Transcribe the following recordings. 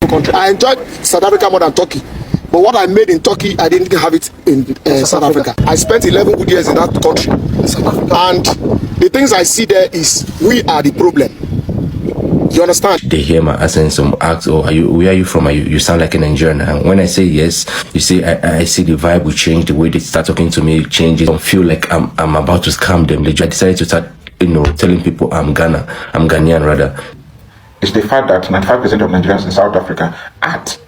country. I enjoyed South Africa more than Turkey. But what I made in Turkey, I didn't have it in South Africa. I spent 11 good years in that country. And the things I see there is we are the problem. You understand? They hear my accent, some ask, oh, where are you from? You sound like a Nigerian. And when I say yes, you see, I see the vibe will change, the way they start talking to me changes. I don't feel like I'm about to scam them. I decided to start, telling people I'm Ghanaian rather. It's the fact that 95% of Nigerians in South Africa act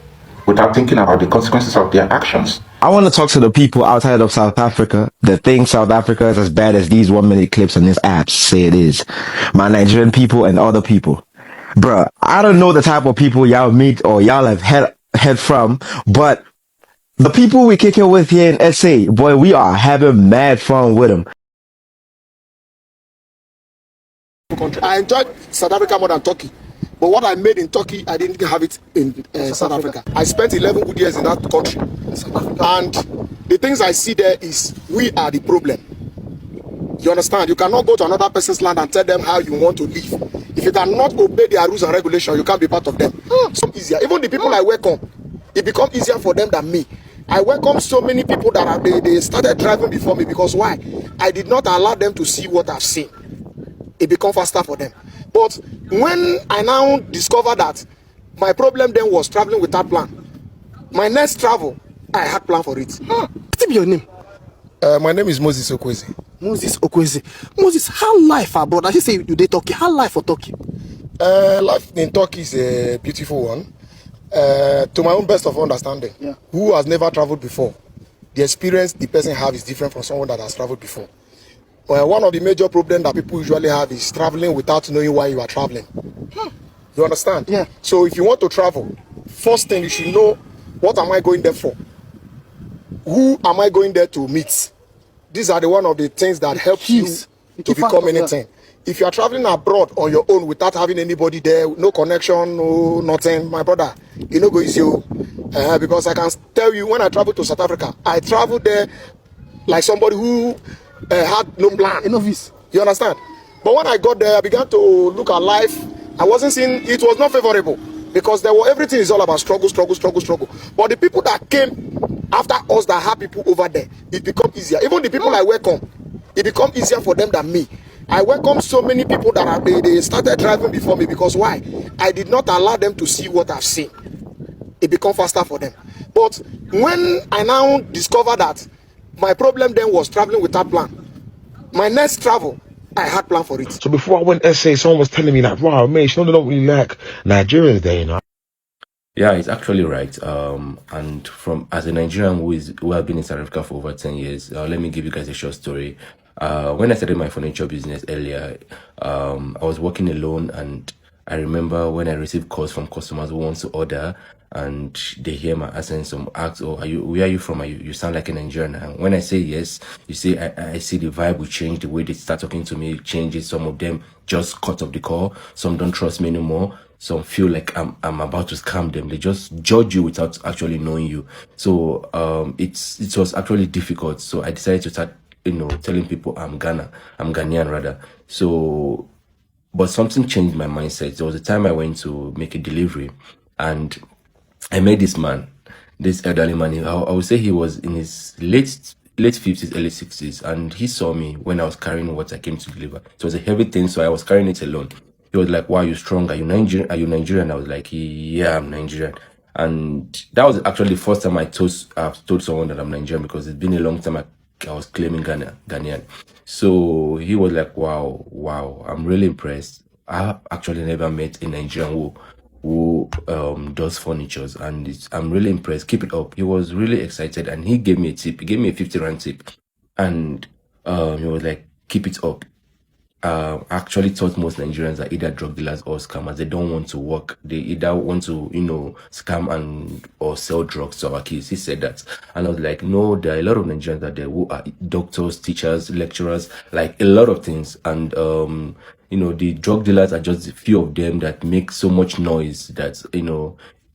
without thinking about the consequences of their actions. I want to talk to the people outside of South Africa that think South Africa is as bad as these 1-minute clips on this app say it is. My Nigerian people and other people. Bruh, I don't know the type of people y'all meet or y'all have heard from, but the people we kick it with here in SA, boy, we are having mad fun with them. I enjoyed South Africa more than Turkey. But what I made in Turkey, I didn't have it in South Africa. I spent 11 good years in that country. And the things I see there is we are the problem. You understand? You cannot go to another person's land and tell them how you want to live. If you cannot obey their rules and regulations, you can't be part of them. So easier. Even the people I welcome, it becomes easier for them than me. I welcome so many people that they started driving before me because why? I did not allow them to see what I've seen. It becomes faster for them. But when I now discover that my problem then was traveling without plan, my next travel, I had plan for it. What's your name? My name is Moses Okwezi. Moses Okwezi. Moses, how life, brother? You say you did Turkey. How life for Turkey? Life in Turkey is a beautiful one. To my own best of understanding, who has never traveled before, the experience the person have is different from someone that has traveled before. One of the major problems that people usually have is traveling without knowing why you are traveling. You understand? Yeah. So if you want to travel, first thing you should know, what am I going there for? Who am I going there to meet? These are one of the things that help you to become anything. If you are traveling abroad on your own without having anybody there, no connection, no nothing, my brother, you know go easy. Because I can tell you, when I traveled to South Africa, I traveled there like somebody who had no plan. A novice. You understand? But when I got there, I began to look at life. I wasn't seeing, it was not favorable because everything is all about struggle. But the people that came after us that had people over there, it become easier. Even the people I welcome, it become easier for them than me. I welcome so many people that they started driving before me because why? I did not allow them to see what I've seen. It become faster for them. But when I now discover that my problem then was traveling without plan, my next travel, I had plan for it. So before I went SA, someone was telling me that, wow, mate, you don't really like Nigerians there, you know. Yeah, it's actually right. And as a Nigerian who have been in South Africa for over 10 years, let me give you guys a short story. When I started my furniture business earlier, I was working alone, and I remember when I received calls from customers who want to order, and they hear my accent, some ask, oh, where are you from? You sound like a Nigerian. And when I say yes, you see, I see the vibe will change, the way they start talking to me changes. Some of them just cut off the call. Some don't trust me anymore. Some feel like I'm about to scam them. They just judge you without actually knowing you. So it was actually difficult. So I decided to start, telling people I'm Ghanaian rather. So, but something changed my mindset. There was a time I went to make a delivery, and I met this man, this elderly man. I would say he was in his late 50s, early 60s, and he saw me when I was carrying what I came to deliver. It was a heavy thing, so I was carrying it alone. He was like, wow, you're strong. Are you Nigerian? I was like, yeah, I'm Nigerian. And that was actually the first time I've told someone that I'm Nigerian, because it's been a long time I was claiming Ghanaian. So he was like, wow, I'm really impressed. I actually never met a Nigerian who does furnitures, and I'm really impressed. Keep it up. He was really excited, and he gave me a tip. He gave me a 50 rand tip, and he was like, keep it up. Actually taught most Nigerians are either drug dealers or scammers. They don't want to work. They either want to, scam or sell drugs to our kids. He said that. And I was like, no, there are a lot of Nigerians out there who are doctors, teachers, lecturers, like a lot of things. And, the drug dealers are just a few of them that make so much noise that,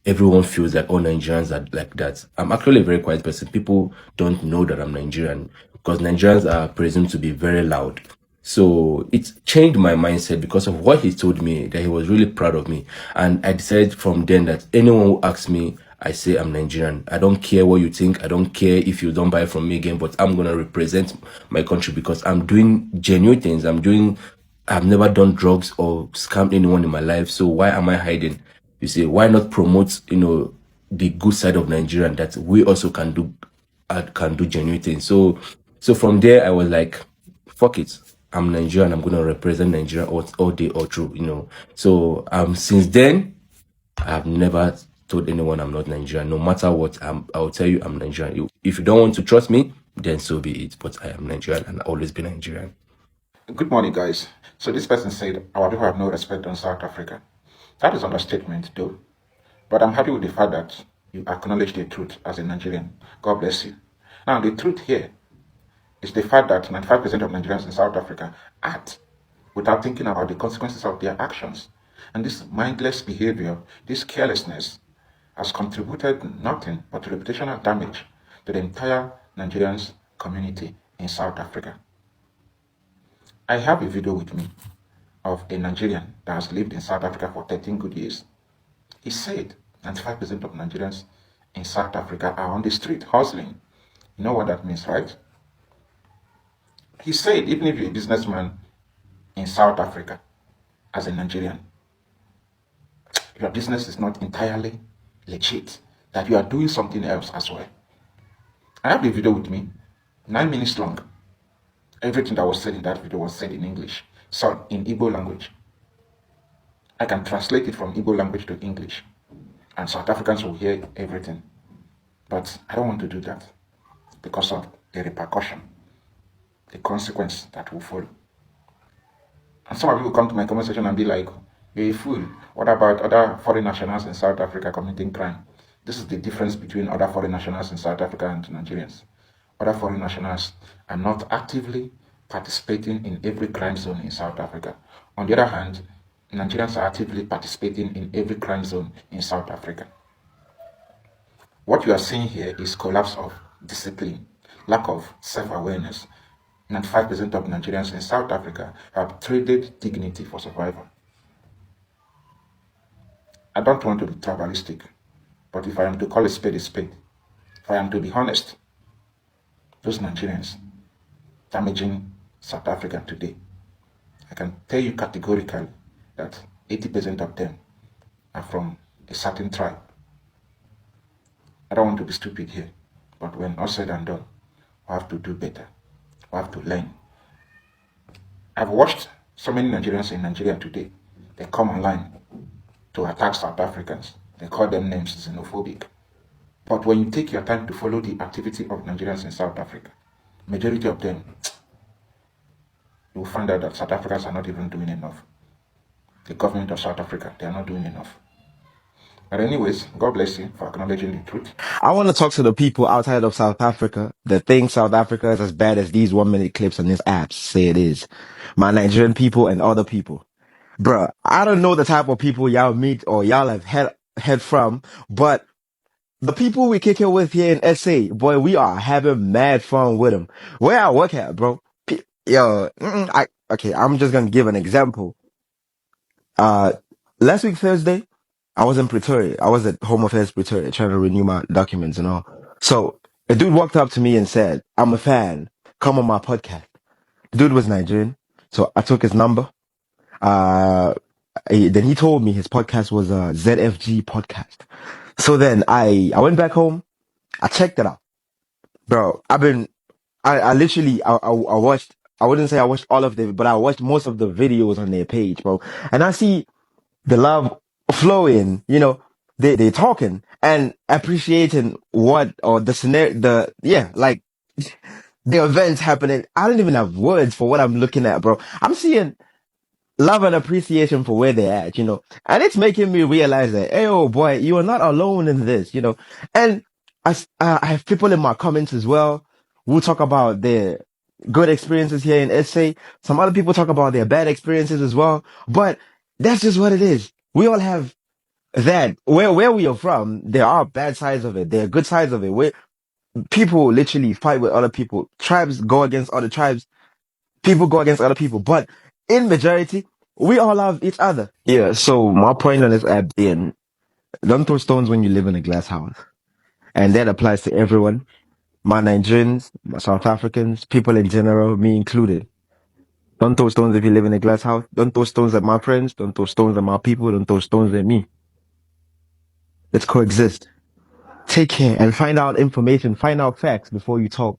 everyone feels like all Nigerians are like that. I'm actually a very quiet person. People don't know that I'm Nigerian because Nigerians are presumed to be very loud. So it changed my mindset because of what he told me, that he was really proud of me. And I decided from then that anyone who asks me, I say I'm Nigerian. I don't care what you think. I don't care if you don't buy from me again, but I'm going to represent my country because I'm doing genuine things. I've never done drugs or scammed anyone in my life. So why am I hiding? You see, why not promote, the good side of Nigeria, that we also can do genuine things. So from there I was like, fuck it. I'm Nigerian. I'm gonna represent Nigeria all day, all through, So since then, I've never told anyone I'm not Nigerian. No matter what, I'll tell you I'm Nigerian. If you don't want to trust me, then so be it. But I am Nigerian and I'll always be Nigerian. Good morning, guys. So this person said, our people have no respect on South Africa. That is understatement, though. But I'm happy with the fact that you acknowledge the truth as a Nigerian. God bless you. Now, the truth here is the fact that 95% of Nigerians in South Africa act without thinking about the consequences of their actions. And this mindless behavior, this carelessness, has contributed nothing but reputational damage to the entire Nigerians community in South Africa. I have a video with me of a Nigerian that has lived in South Africa for 13 good years. He said 95% of Nigerians in South Africa are on the street hustling. You know what that means, right? He said even if you're a businessman in South Africa as a Nigerian, your business is not entirely legit, that you are doing something else as well. I have the video with me, 9 minutes long. Everything that was said in that video was said in English, so in Igbo language. I can translate it from Igbo language to English, and South Africans will hear everything. But I don't want to do that because of the repercussion, the consequence that will follow. And some of you will come to my comment section and be like, you're a fool. What about other foreign nationals in South Africa committing crime? This is the difference between other foreign nationals in South Africa and Nigerians. Other foreign nationals are not actively participating in every crime zone in South Africa. On the other hand, Nigerians are actively participating in every crime zone in South Africa. What you are seeing here is collapse of discipline, lack of self-awareness. 95% of Nigerians in South Africa have traded dignity for survival. I don't want to be tribalistic, but if I am to call a spade, if I am to be honest, those Nigerians damaging South Africa today, I can tell you categorically that 80% of them are from a certain tribe. I don't want to be stupid here, but when all said and done, we have to do better. We have to learn. I've watched so many Nigerians in Nigeria today. They come online to attack South Africans. They call them names, xenophobic. But when you take your time to follow the activity of Nigerians in South Africa, majority of them, you will find out that South Africans are not even doing enough. The government of South Africa, they are not doing enough. But anyways, God bless you for acknowledging the truth. I want to talk to the people outside of South Africa that think South Africa is as bad as these 1 minute clips on these apps say it is. My Nigerian people and other people. Bruh, I don't know the type of people y'all meet or y'all have heard from, but the people we kick it with here in SA, boy, we are having mad fun with them. Where I work at, bro. I'm just gonna give an example. Last week Thursday, I was in Pretoria. I was at Home Affairs Pretoria trying to renew my documents and all. So a dude walked up to me and said, I'm a fan. Come on my podcast. The dude was Nigerian. So I took his number. Then he told me his podcast was a ZFG podcast. So then I went back home. I checked it out. Bro, I literally, I watched, I wouldn't say I watched all of them, but I watched most of the videos on their page, bro. And I see the love flowing, they talking and appreciating what, or the scenario, like the events happening. I don't even have words for what I'm looking at, bro. I'm seeing love and appreciation for where they're at, and it's making me realize that, hey, oh boy, you are not alone in this. And I have people in my comments as well who talk about their good experiences here in SA. Some other people talk about their bad experiences as well, but that's just what it is. We all have that. Where we are from, there are bad sides of it. There are good sides of it. Where people literally fight with other people. Tribes go against other tribes. People go against other people, but in majority, we all love each other. Yeah, so my point on this app being, don't throw stones when you live in a glass house. And that applies to everyone. My Nigerians, my South Africans, people in general, me included. Don't throw stones if you live in a glass house. Don't throw stones at my friends. Don't throw stones at my people. Don't throw stones at me. Let's coexist. Take care and find out information, find out facts before you talk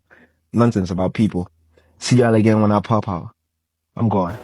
nonsense about people. See y'all again when I pop out. I'm gone.